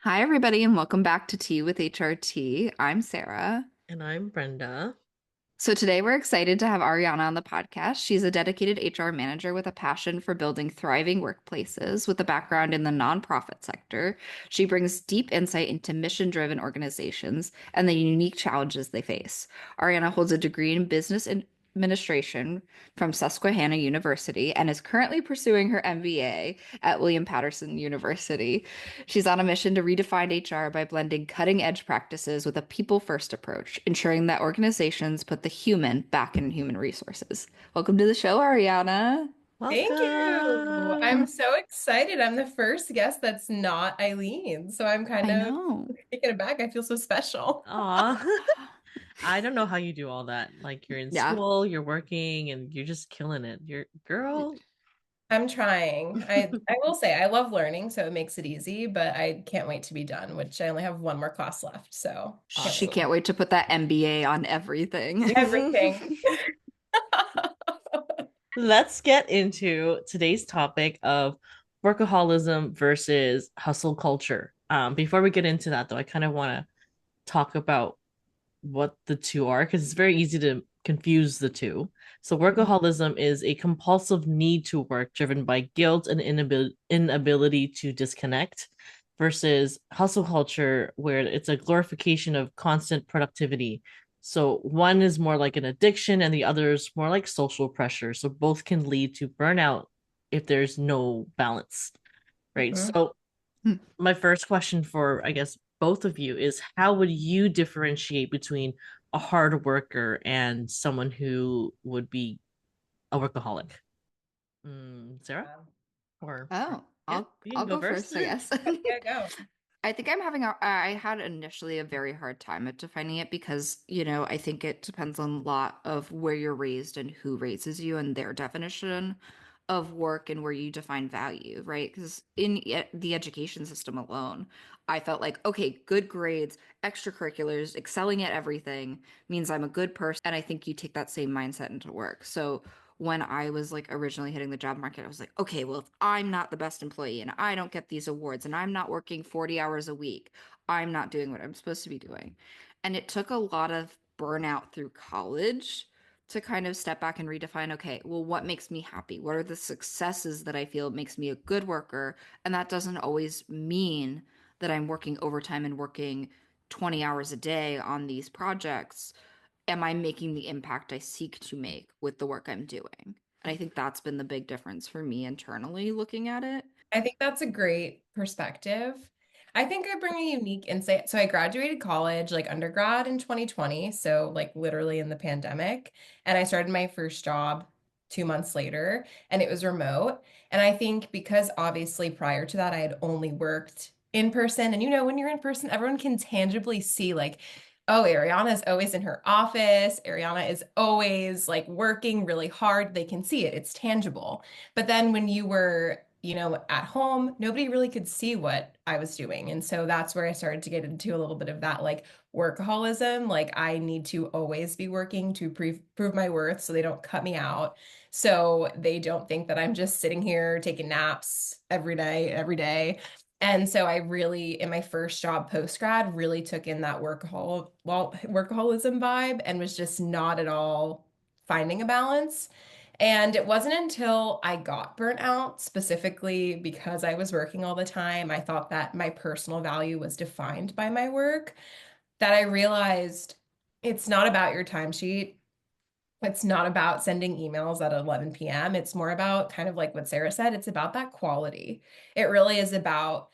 Hi, everybody, and welcome back to Tea with HRT. I'm Sarah. And I'm Brenda. So, today we're excited to have Ariana on the podcast. She's a dedicated HR manager with a passion for building thriving workplaces with a background in the nonprofit sector. She brings deep insight into mission driven organizations and the unique challenges they face. Ariana holds a degree in business administration from Susquehanna University and is currently pursuing her MBA at William Patterson University. She's on a mission to redefine HR by blending cutting edge practices with a people first approach, ensuring that organizations put the human back in human resources. Welcome to the show, Ariana. Thank you. Welcome. I'm so excited. I'm the first guest that's not Eileen. So I'm kind I of know. taken aback. I feel so special. Aw. I don't know how you do all that. Like you're in Yeah. school, you're working, and you're just killing it. You're girl. I'm trying. I will say I love learning, so it makes it easy, but I can't wait to be done, which I only have one more class left, so can't She wait. can't wait to put that MBA on everything. Everything. Let's get into today's topic of workaholism versus hustle culture. Before we get into that, though, I kind of want to talk about what the two are because it's very easy to confuse the two. So, workaholism is a compulsive need to work driven by guilt and inability to disconnect, versus hustle culture, where it's a glorification of constant productivity. So, one is more like an addiction, and the other is more like social pressure. So, both can lead to burnout if there's no balance, right? Mhm. So, my first question for, I guess, both of you is how would you differentiate between a hard worker and someone who would be a workaholic? Sarah? Or Oh, yeah, I'll you can I'll go go first. first, I guess. Yeah, go. I think I had initially a very hard time at defining it because, I think it depends on a lot of where you're raised and who raises you and their definition of work and where you define value, right? Because in the education system alone, I felt like, okay, good grades, extracurriculars, excelling at everything means I'm a good person. And I think you take that same mindset into work. So when I was like originally hitting the job market, I was like, okay, well, if I'm not the best employee and I don't get these awards and I'm not working 40 hours a week, I'm not doing what I'm supposed to be doing. And it took a lot of burnout through college to kind of step back and redefine, okay, well, what makes me happy? What are the successes that I feel makes me a good worker? And that doesn't always mean that I'm working overtime and working 20 hours a day on these projects. Am I making the impact I seek to make with the work I'm doing? And I think that's been the big difference for me internally looking at it. I think that's a great perspective. I think I bring a unique insight. So I graduated college, like undergrad in 2020, so like literally in the pandemic, and I started my first job 2 months later, and it was remote. And I think because obviously prior to that, I had only worked in person, and when you're in person, everyone can tangibly see like, oh, Ariana is always in her office. Ariana is always like working really hard. They can see it. It's tangible. But then when you were, at home, nobody really could see what I was doing. And so that's where I started to get into a little bit of that like workaholism. Like I need to always be working to prove my worth so they don't cut me out. So they don't think that I'm just sitting here taking naps every day. And so I really, in my first job post grad, really took in that workaholism vibe and was just not at all finding a balance. And it wasn't until I got burnt out, specifically because I was working all the time, I thought that my personal value was defined by my work, that I realized it's not about your timesheet. It's not about sending emails at 11 p.m. It's more about kind of like what Sarah said, it's about that quality. It really is about,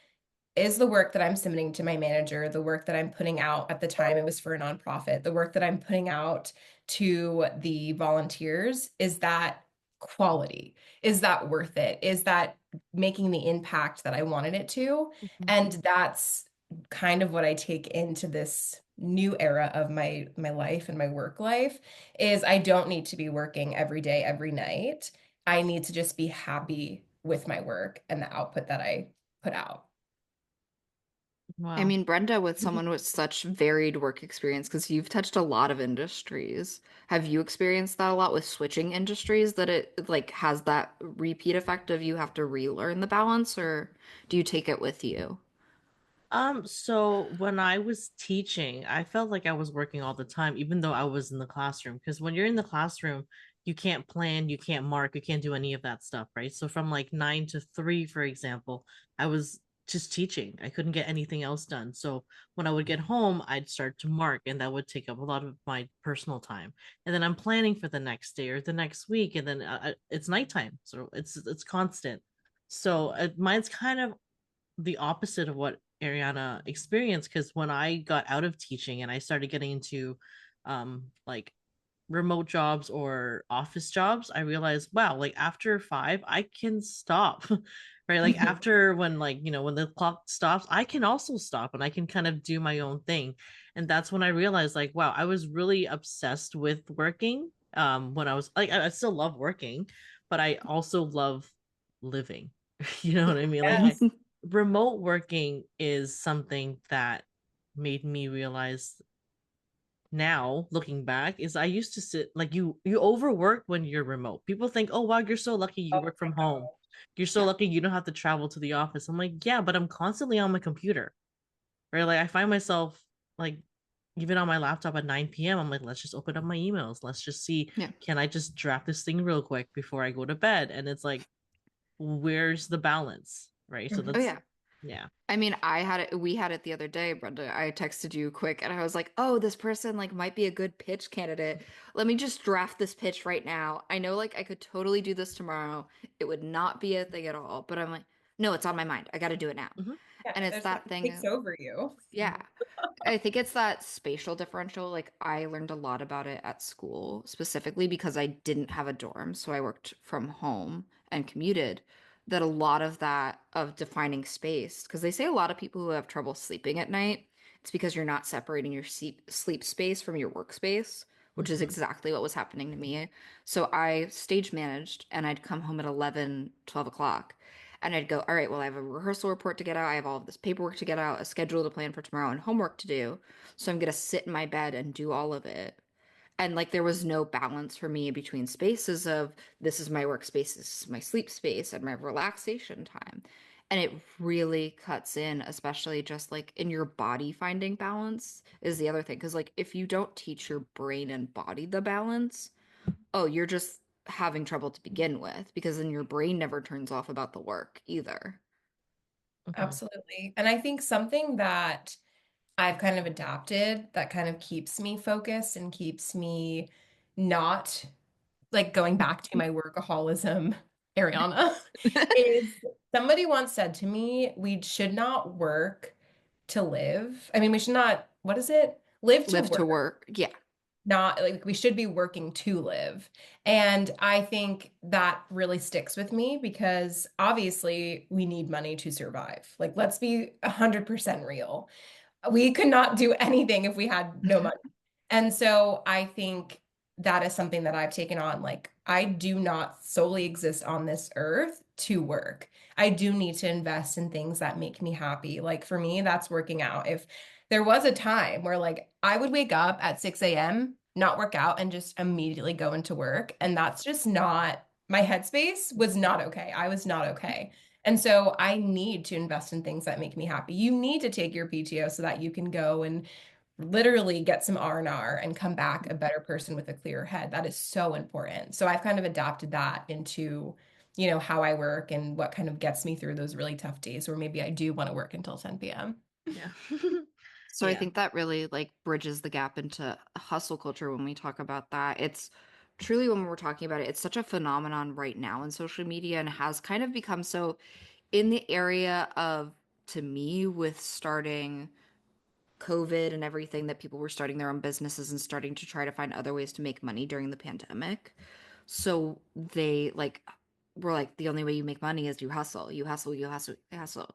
is the work that I'm submitting to my manager, the work that I'm putting out at the time it was for a nonprofit, the work that I'm putting out to the volunteers, is that quality? Is that worth it? Is that making the impact that I wanted it to? And that's kind of what I take into this new era of my life and my work life is I don't need to be working every day, every night. I need to just be happy with my work and the output that I put out. I Wow. mean, Brenda, with someone with such varied work experience, because you've touched a lot of industries, have you experienced that a lot with switching industries that it like has that repeat effect of you have to relearn the balance, or do you take it with you? So when I was teaching, I felt like I was working all the time, even though I was in the classroom. Because when you're in the classroom, you can't plan, you can't mark, you can't do any of that stuff, right? So from like 9 to 3, for example, I was just teaching. I couldn't get anything else done. So when I would get home, I'd start to mark, and that would take up a lot of my personal time. And then I'm planning for the next day or the next week, and then it's nighttime, so it's constant. So mine's kind of the opposite of what Ariana experienced, because when I got out of teaching and I started getting into like remote jobs or office jobs, I realized, wow, like after 5, I can stop. Right? Like after when like, when the clock stops, I can also stop and I can kind of do my own thing. And that's when I realized like, wow, I was really obsessed with working. When I was like, I still love working, but I also love living. You know what I mean? Like Yes. remote working is something that made me realize, now looking back, is I used to sit like, you overwork when you're remote. People think, oh wow, you're so lucky you Oh work my from home, God. you're so lucky you don't have to travel to the office. I'm like, yeah, but I'm constantly on my computer, right? Like I find myself like, even on my laptop at 9 p.m., I'm like, let's just open up my emails, let's just see, Yeah. can I just draft this thing real quick before I go to bed? And it's like, where's the balance, right? So Oh Mhm. that's, yeah. yeah. I mean, we had it the other day, Brenda. I texted you quick and I was like, "Oh, this person like might be a good pitch candidate. Let me just draft this pitch right now. I know like I could totally do this tomorrow. It would not be a thing at all." But I'm like, "No, it's on my mind. I got to do it now." Mhm. Yeah, And it's there's that something thing takes of, over you. yeah. I think it's that spatial differential. Like I learned a lot about it at school, specifically because I didn't have a dorm, so I worked from home and commuted. That a lot of that of defining space, because they say a lot of people who have trouble sleeping at night, it's because you're not separating your sleep space from your workspace, which is Mhm. exactly what was happening to me. So I stage managed and I'd come home at 11, 12 o'clock. And I'd go, all right, well, I have a rehearsal report to get out. I have all of this paperwork to get out, a schedule to plan for tomorrow, and homework to do. So I'm going to sit in my bed and do all of it. And like there was no balance for me between spaces of this is my workspace, this is my sleep space, and my relaxation time. And it really cuts in, especially just like in your body finding balance is the other thing. Because like if you don't teach your brain and body the balance, oh, you're just having trouble to begin with because then your brain never turns off about the work either. Mhm. Absolutely. And I think something that I've kind of adapted that kind of keeps me focused and keeps me not like going back to my workaholism, Ariana, is somebody once said to me, we should not work to live. I mean, we should not, what is it? Live to Live to work, work. Yeah. not like we should be working to live. And I think that really sticks with me because obviously we need money to survive. Like, let's be 100% real. We could not do anything if we had no money. And so I think that is something that I've taken on. Like, I do not solely exist on this earth to work. I do need to invest in things that make me happy. Like, for me, that's working out. If there was a time where, like, I would wake up at 6 a.m., not work out, and just immediately go into work. And that's just not, my headspace was not okay. I was not okay. And so I need to invest in things that make me happy. You need to take your PTO so that you can go and literally get some R&R and come back a better person with a clearer head. That is so important. So I've kind of adapted that into, how I work and what kind of gets me through those really tough days where maybe I do want to work until 10 p.m. Yeah. So I Yeah. think that really like bridges the gap into hustle culture when we talk about that. It's truly when we're talking about it, it's such a phenomenon right now in social media and has kind of become so in the area of, to me, with starting COVID and everything, that people were starting their own businesses and starting to try to find other ways to make money during the pandemic. So they like were like the only way you make money is you hustle, you hustle, you hustle, you hustle.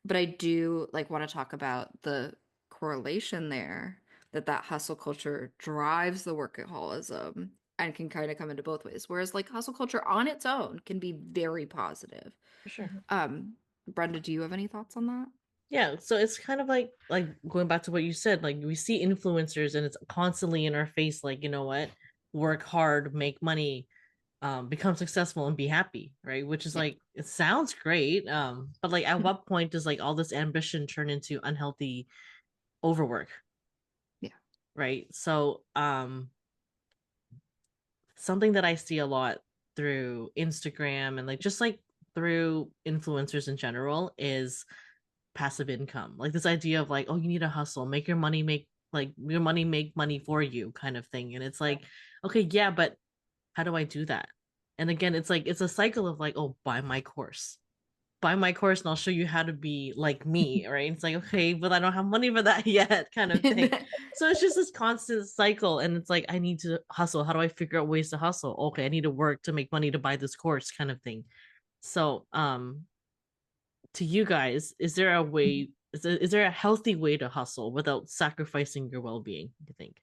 But I do like want to talk about the correlation there that hustle culture drives the workaholism and can kind of come into both ways. Whereas like hustle culture on its own can be very positive. For sure. Um, Brenda, do you have any thoughts on that? Yeah, so it's kind of like going back to what you said, like we see influencers and it's constantly in our face, like, you know what, work hard, make money, become successful and be happy, right? Which is Yeah. like it sounds great, but like at what point does like all this ambition turn into unhealthy overwork, Yeah. right? So something that I see a lot through Instagram and like just like through influencers in general is passive income. Like this idea of like, oh, you need to hustle, make your money make like your money make money for you kind of thing. And it's like, okay, yeah, but how do I do that? And again, it's like it's a cycle of like, oh, buy my course and I'll show you how to be like me, right? It's like, okay, but I don't have money for that yet, kind of thing. So it's just this constant cycle. And it's like, I need to hustle. How do I figure out ways to hustle? Okay, I need to work to make money to buy this course, kind of thing. So, to you guys, is there a way, is there a healthy way to hustle without sacrificing your well being, you think?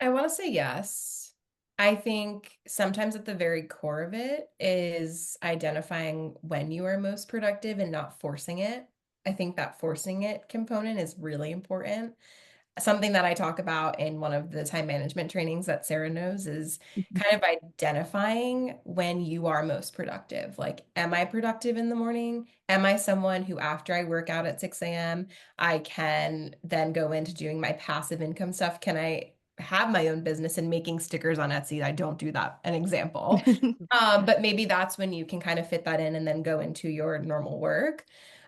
I want to say yes. I think sometimes at the very core of it is identifying when you are most productive and not forcing it. I think that forcing it component is really important. Something that I talk about in one of the time management trainings that Sarah knows is kind of identifying when you are most productive. Like, am I productive in the morning? Am I someone who, after I work out at 6 a.m., I can then go into doing my passive income stuff? Can I have my own business and making stickers on Etsy? I don't do that, an example. But maybe that's when you can kind of fit that in and then go into your normal work.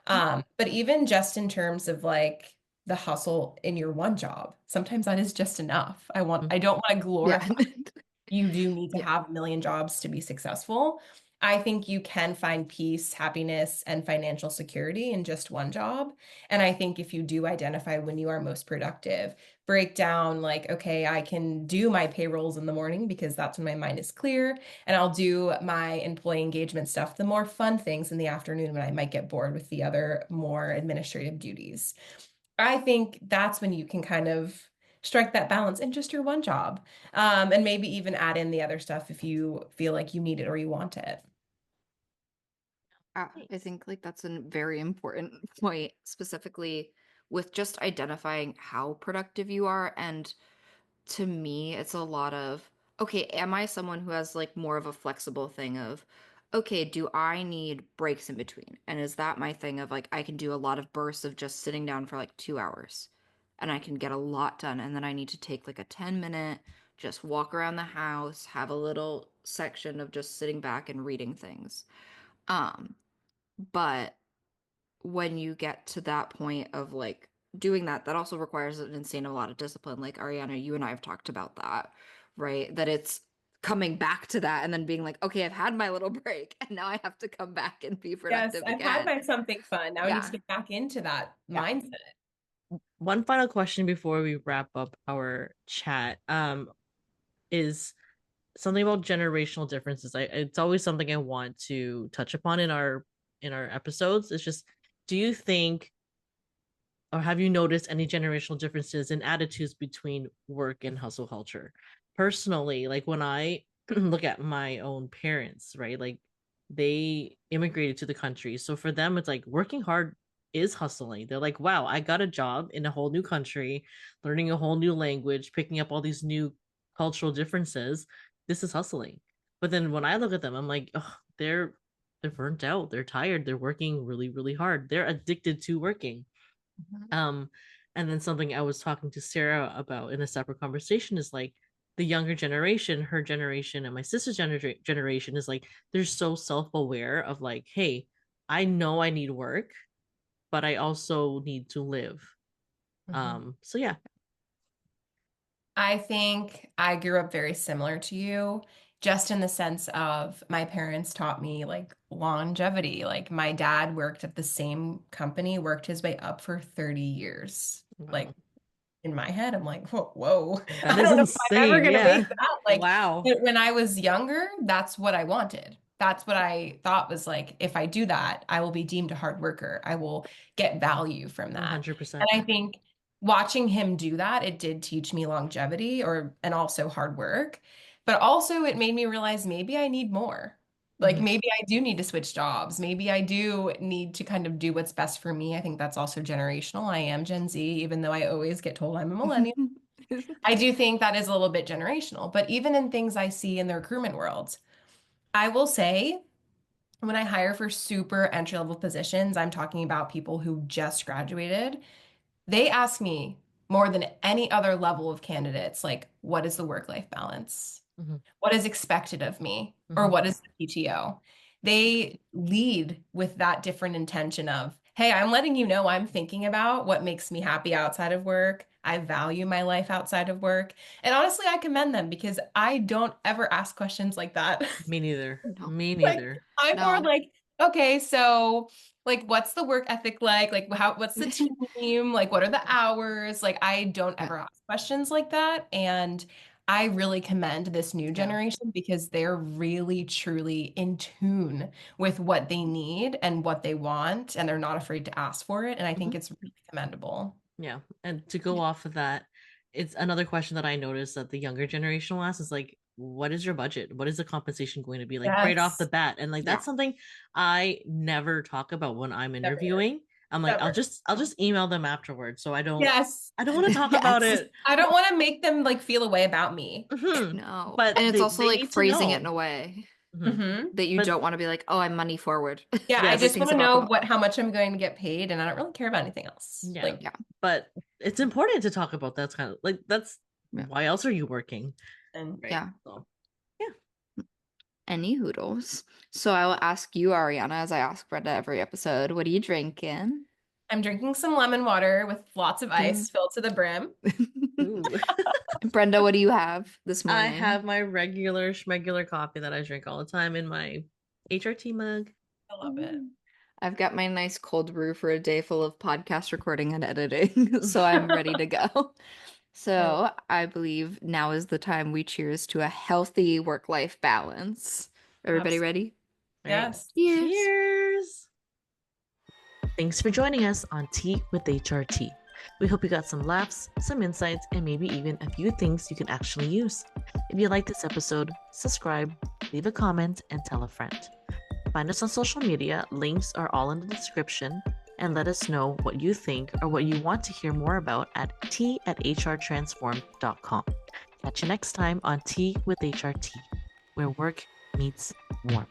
But even just in terms of like, the hustle in your one job. Sometimes that is just enough. I don't want to Yeah. glorify you do need to Yeah. have a million jobs to be successful. I think you can find peace, happiness, and financial security in just one job. And I think if you do identify when you are most productive, break down like, okay, I can do my payrolls in the morning because that's when my mind is clear. And I'll do my employee engagement stuff, the more fun things in the afternoon when I might get bored with the other more administrative duties. I think that's when you can kind of strike that balance in just your one job. And maybe even add in the other stuff if you feel like you need it or you want it. I Nice. think like that's a very important point, specifically with just identifying how productive you are. And to me, it's a lot of, okay, am I someone who has like more of a flexible thing of, okay, do I need breaks in between? And is that my thing of like, I can do a lot of bursts of just sitting down for like 2 hours and I can get a lot done. And then I need to take like a 10-minute, just walk around the house, have a little section of just sitting back and reading things. Um, but when you get to that point of like doing that, that also requires an insane a lot of discipline. Like Ariana, you and I have talked about that, right? That it's coming back to that and then being like, okay, I've had my little break and now I have to come back and be Yes, productive I've had again. my something fun. Now I need to Yeah. get back into that Yeah. mindset. One final question before we wrap up our chat is something about generational differences. It's always something I want to touch upon in our episodes. It's just, do you think or have you noticed any generational differences in attitudes between work and hustle culture? Personally, like when I look at my own parents, right? Like they immigrated to the country. So for them, it's like working hard is hustling. They're like, wow, I got a job in a whole new country, learning a whole new language, picking up all these new cultural differences. This is hustling. But then when I look at them, I'm like, oh, they're burnt out. They're tired. They're working really, really hard. They're addicted to working. Mhm. um, and then something I was talking to Sarah about in a separate conversation is like the younger generation, her generation, and my sister's generation is like they're so self-aware of like, hey, I know I need work, but I also need to live. Mhm. So yeah. I think I grew up very similar to you, just in the sense of my parents taught me like longevity. Like my dad worked at the same company, worked his way up for 30 years. Like Wow. in my head, I'm like, whoa, That I is don't know if I'm ever insane. gonna Yeah. make that. Like Wow. when I was younger, that's what I wanted. That's what I thought was like, if I do that, I will be deemed a hard worker. I will get value from that. And 100%. I think watching him do that, it did teach me longevity or and also hard work. But also it made me realize maybe I need more. Like Mhm. maybe I do need to switch jobs. Maybe I do need to kind of do what's best for me. I think that's also generational. I am Gen Z, even though I always get told I'm a millennial. I do think that is a little bit generational, but even in things I see in the recruitment world, I will say when I hire for super entry level positions, I'm talking about people who just graduated. They ask me more than any other level of candidates, like, what is the work-life balance? Mhm, What is expected of me? Or mhm. what is the PTO? They lead with that different intention of, hey, I'm letting you know I'm thinking about what makes me happy outside of work. I value my life outside of work. And honestly, I commend them because I don't ever ask questions like that. Me neither. No, Me Like, neither. I'm more no. like, okay, so like what's the work ethic like? Like what's the team? Like what are the hours? Like I don't Yeah. ever ask questions like that. And I really commend this new Yeah. generation because they're really truly in tune with what they need and what they want, and they're not afraid to ask for it. And I think Mhm. it's really commendable. Yeah. And to go off of that, it's another question that I noticed that the younger generation will ask is like, what is your budget? What is the compensation going to be like right off the Yes. bat? And like Yeah. that's something I never talk about when I'm Never. interviewing. I'm like, I'll Never. just I'll just email them afterwards. So Yes. I don't want to talk about Yes. it. I don't want to make them like feel a way about me. Mhm. No. But And it's also they like need to phrasing it in know. a way Mhm. Hmm. that you But don't want to be like, oh, I'm money forward. Yeah, I just yes, want Everything's to about know the what how much I'm going to get paid, and I don't really care about anything else. yeah. Like, yeah. But it's important to talk about that kind of like that's Yeah. why else are you working? and Right. Yeah. So yeah. Any hoodles. So I will ask you, Ariana, as I ask Brenda every episode, what are you drinking? I'm drinking some lemon water with lots of Mm. ice filled to the brim. Ooh. Brenda, what do you have this I morning? have my regular schmegular coffee that I drink all the time in my HRT mug. I love it. Mm. I've got my nice cold brew for a day full of podcast recording and editing, so I'm ready to go. I love So I believe now is the time we cheers to a healthy work-life balance. Everybody absolutely. ready? Right. Yes. Cheers. Cheers. Thanks for joining us on Tea with HRT. We hope you got some laughs, some insights, and maybe even a few things you can actually use. If you like this episode, subscribe, leave a comment, and tell a friend. Find us on social media, links are all in the description, and let us know what you think or what you want to hear more about at tea@hrtransformed.com. Catch you next time on Tea with HRT, where work meets warmth.